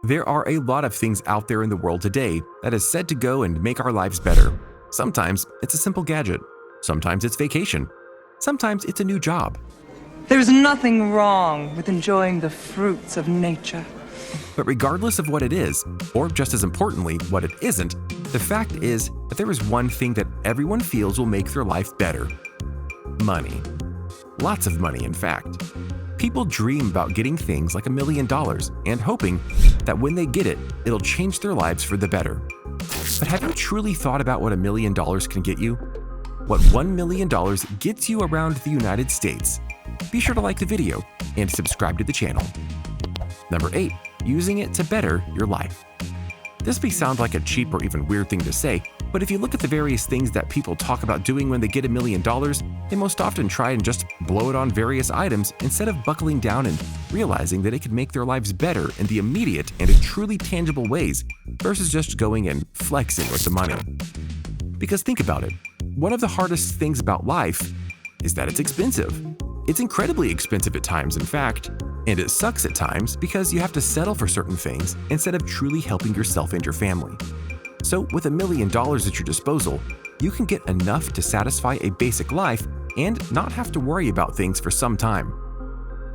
There are a lot of things out there in the world today that is said to go and make our lives better. Sometimes it's a simple gadget. Sometimes it's vacation. Sometimes it's a new job. There's nothing wrong with enjoying the fruits of nature. But regardless of what it is, or just as importantly, what it isn't, the fact is that there is one thing that everyone feels will make their life better. Money. Lots of money, in fact. People dream about getting things like $1 million and hoping that when they get it, it'll change their lives for the better. But have you truly thought about what $1 million can get you? What $1 million gets you around the United States? Be sure to like the video and subscribe to the channel. Number 8. Using it to better your life. This may sound like a cheap or even weird thing to say, but if you look at the various things that people talk about doing when they get $1 million, they most often try and just blow it on various items instead of buckling down and realizing that it could make their lives better in the immediate and truly tangible ways versus just going and flexing with the money. Because think about it, one of the hardest things about life is that it's expensive. It's incredibly expensive at times, in fact, and it sucks at times because you have to settle for certain things instead of truly helping yourself and your family. So with $1 million at your disposal, you can get enough to satisfy a basic life and not have to worry about things for some time.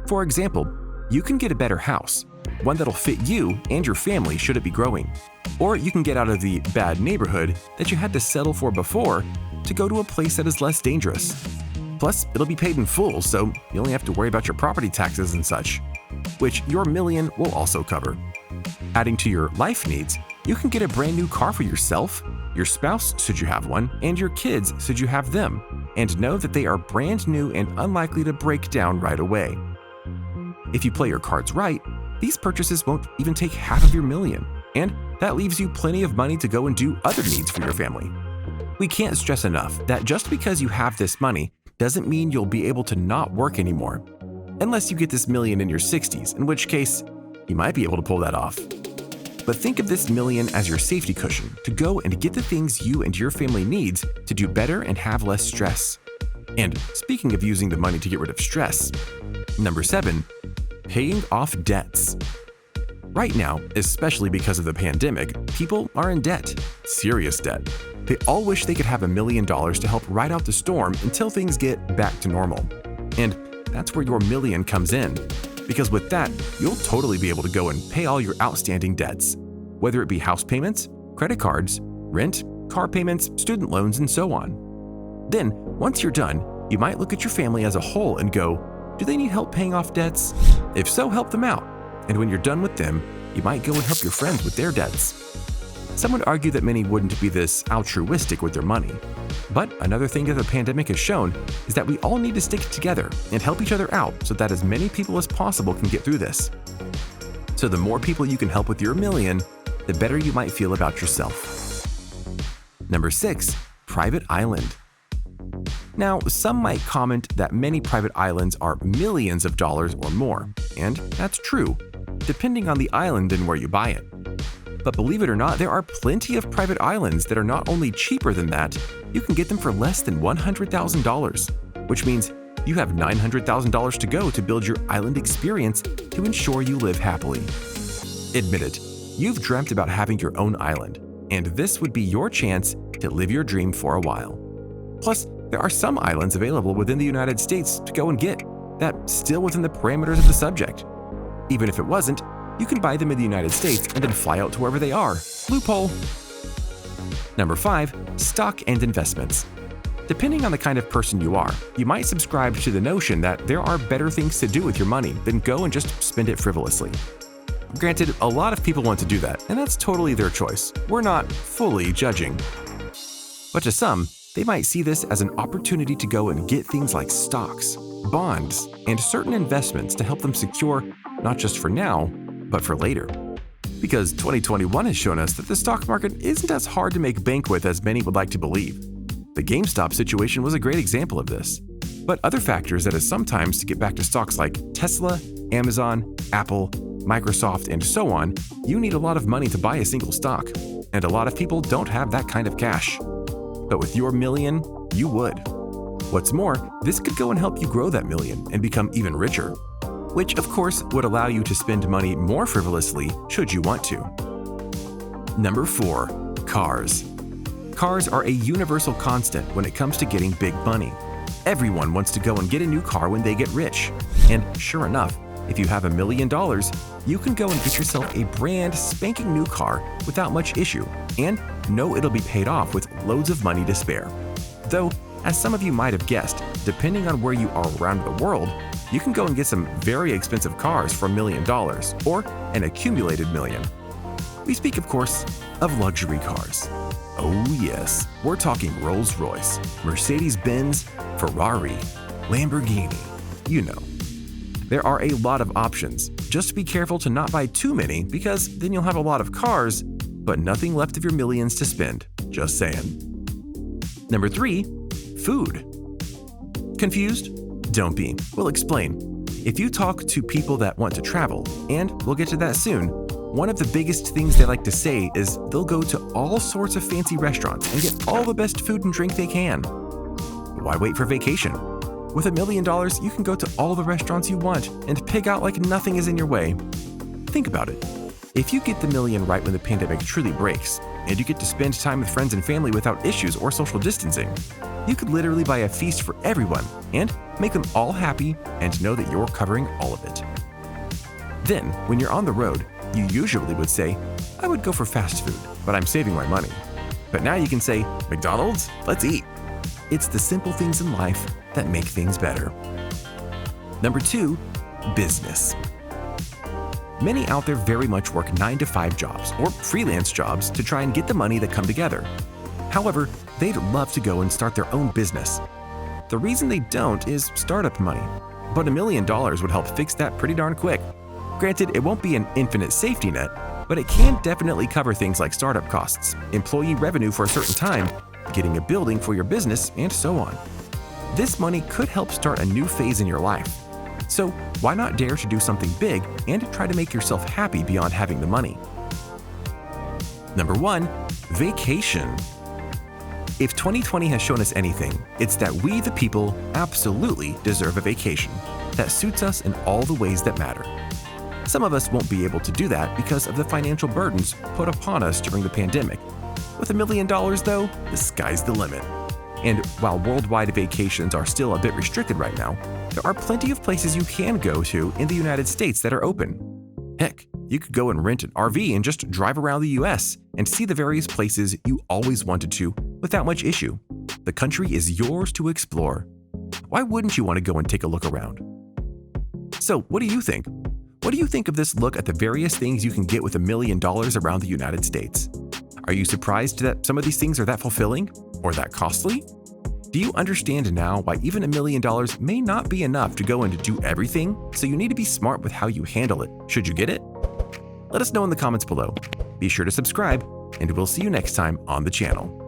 For example, you can get a better house, one that'll fit you and your family should it be growing. Or you can get out of the bad neighborhood that you had to settle for before to go to a place that is less dangerous. Plus, it'll be paid in full, so you only have to worry about your property taxes and such, which your million will also cover. Adding to your life needs, you can get a brand new car for yourself, your spouse should you have one, and your kids should you have them, and know that they are brand new and unlikely to break down right away. If you play your cards right, these purchases won't even take half of your million, and that leaves you plenty of money to go and do other needs for your family. We can't stress enough that just because you have this money doesn't mean you'll be able to not work anymore. Unless you get this million in your 60s, in which case, you might be able to pull that off. But think of this million as your safety cushion to go and get the things you and your family needs to do better and have less stress. And speaking of using the money to get rid of stress, number 7, paying off debts. Right now, especially because of the pandemic, people are in debt, serious debt. They all wish they could have $1 million to help ride out the storm until things get back to normal. And that's where your million comes in. Because with that, you'll totally be able to go and pay all your outstanding debts, whether it be house payments, credit cards, rent, car payments, student loans, and so on. Then, once you're done, you might look at your family as a whole and go, do they need help paying off debts? If so, help them out. And when you're done with them, you might go and help your friends with their debts. Some would argue that many wouldn't be this altruistic with their money. But another thing that the pandemic has shown is that we all need to stick together and help each other out so that as many people as possible can get through this. So the more people you can help with your million, the better you might feel about yourself. Number 6, private island. Now, some might comment that many private islands are millions of dollars or more, and that's true, depending on the island and where you buy it. But believe it or not, there are plenty of private islands that are not only cheaper than that, you can get them for less than $100,000, which means you have $900,000 to go to build your island experience to ensure you live happily. Admit it, you've dreamt about having your own island, and this would be your chance to live your dream for a while. Plus, there are some islands available within the United States to go and get, that still within the parameters of the subject. Even if it wasn't, you can buy them in the United States and then fly out to wherever they are. Loophole! Number 5, stock and investments. Depending on the kind of person you are, you might subscribe to the notion that there are better things to do with your money than go and just spend it frivolously. Granted, a lot of people want to do that, and that's totally their choice. We're not fully judging. But to some, they might see this as an opportunity to go and get things like stocks, bonds, and certain investments to help them secure not just for now, but for later. Because 2021 has shown us that the stock market isn't as hard to make bank with as many would like to believe. The GameStop situation was a great example of this. But other factors that is sometimes to get back to stocks like Tesla, Amazon, Apple, Microsoft, and so on, you need a lot of money to buy a single stock, and a lot of people don't have that kind of cash. But with your million, you would. What's more, this could go and help you grow that million and become even richer. which of course would allow you to spend money more frivolously should you want to. Number 4. Cars. Cars are a universal constant when it comes to getting big money. Everyone wants to go and get a new car when they get rich. And sure enough, if you have $1 million, you can go and get yourself a brand spanking new car without much issue and know it'll be paid off with loads of money to spare. Though, as some of you might have guessed, depending on where you are around the world, you can go and get some very expensive cars for $1 million or an accumulated million. We speak, of course, of luxury cars. Oh yes, we're talking Rolls-Royce, Mercedes-Benz, Ferrari, Lamborghini, you know. There are a lot of options. Just be careful to not buy too many because then you'll have a lot of cars, but nothing left of your millions to spend. Just saying. Number 3, food. Confused? Don't be. We'll explain. If you talk to people that want to travel, and we'll get to that soon, one of the biggest things they like to say is they'll go to all sorts of fancy restaurants and get all the best food and drink they can. Why wait for vacation? With $1 million, you can go to all the restaurants you want and pig out like nothing is in your way. Think about it. If you get the million right when the pandemic truly breaks, and you get to spend time with friends and family without issues or social distancing, you could literally buy a feast for everyone and make them all happy and know that you're covering all of it. Then, when you're on the road, you usually would say, I would go for fast food, but I'm saving my money. But now you can say, McDonald's? Let's eat. It's the simple things in life that make things better. Number 2, business. Many out there very much work 9-to-5 jobs or freelance jobs to try and get the money that come together. However, they'd love to go and start their own business. The reason they don't is startup money, but $1 million would help fix that pretty darn quick. Granted, it won't be an infinite safety net, but it can definitely cover things like startup costs, employee revenue for a certain time, getting a building for your business, and so on. This money could help start a new phase in your life. So why not dare to do something big and try to make yourself happy beyond having the money? Number 1, vacation. If 2020 has shown us anything, it's that we the people absolutely deserve a vacation that suits us in all the ways that matter. Some of us won't be able to do that because of the financial burdens put upon us during the pandemic. With $1 million though, the sky's the limit. And while worldwide vacations are still a bit restricted right now, there are plenty of places you can go to in the United States that are open. Heck, you could go and rent an RV and just drive around the US and see the various places you always wanted to without much issue. The country is yours to explore. Why wouldn't you want to go and take a look around? So, what do you think? What do you think of this look at the various things you can get with $1 million around the United States? Are you surprised that some of these things are that fulfilling or that costly? Do you understand now why even $1 million may not be enough to go and do everything, so you need to be smart with how you handle it should you get it? Let us know in the comments below. Be sure to subscribe, and we'll see you next time on the channel.